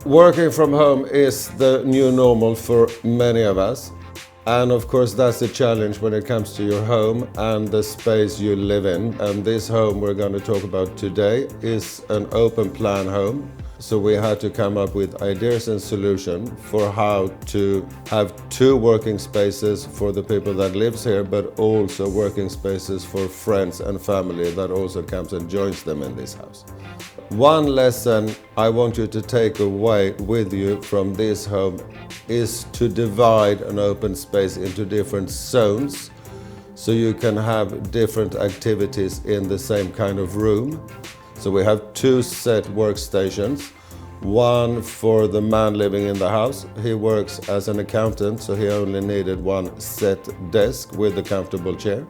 Working from home is the new normal for many of us. And of course, that's the challenge when it comes to your home and the space you live in. And this home we're going to talk about today is an open plan home. So we had to come up with ideas and solutions for how to have two working spaces for the people that lives here, but also working spaces for friends and family that also comes and joins them in this house. One lesson I want you to take away with you from this home is to divide an open space into different zones so you can have different activities in the same kind of room. So we have two set workstations, one for the man living in the house. He works as an accountant, so he only needed one set desk with a comfortable chair.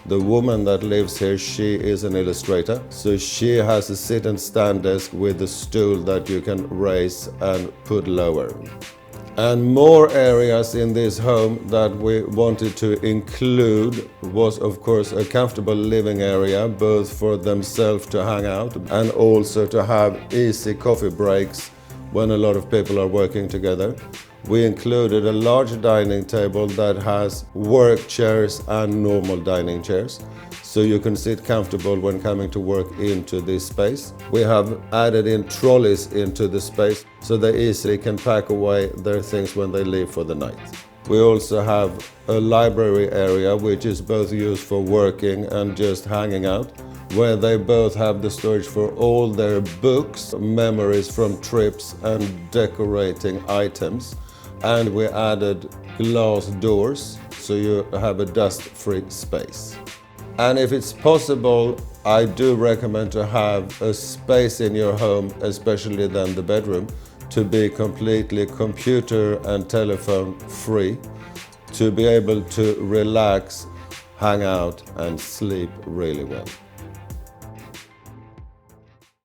The woman that lives here, she is an illustrator, so she has a sit and stand desk with a stool that you can raise and put lower. And more areas in this home that we wanted to include was, of course, a comfortable living area, both for themselves to hang out and also to have easy coffee breaks when a lot of people are working together. We included a large dining table that has work chairs and normal dining chairs, so you can sit comfortable when coming to work into this space. We have added in trolleys into the space so they easily can pack away their things when they leave for the night. We also have a library area which is both used for working and just hanging out, where they both have the storage for all their books, memories from trips and decorating items. And we added glass doors so you have a dust-free space. And if it's possible, I do recommend to have a space in your home, especially then the bedroom, to be completely computer and telephone free, to be able to relax, hang out and sleep really well.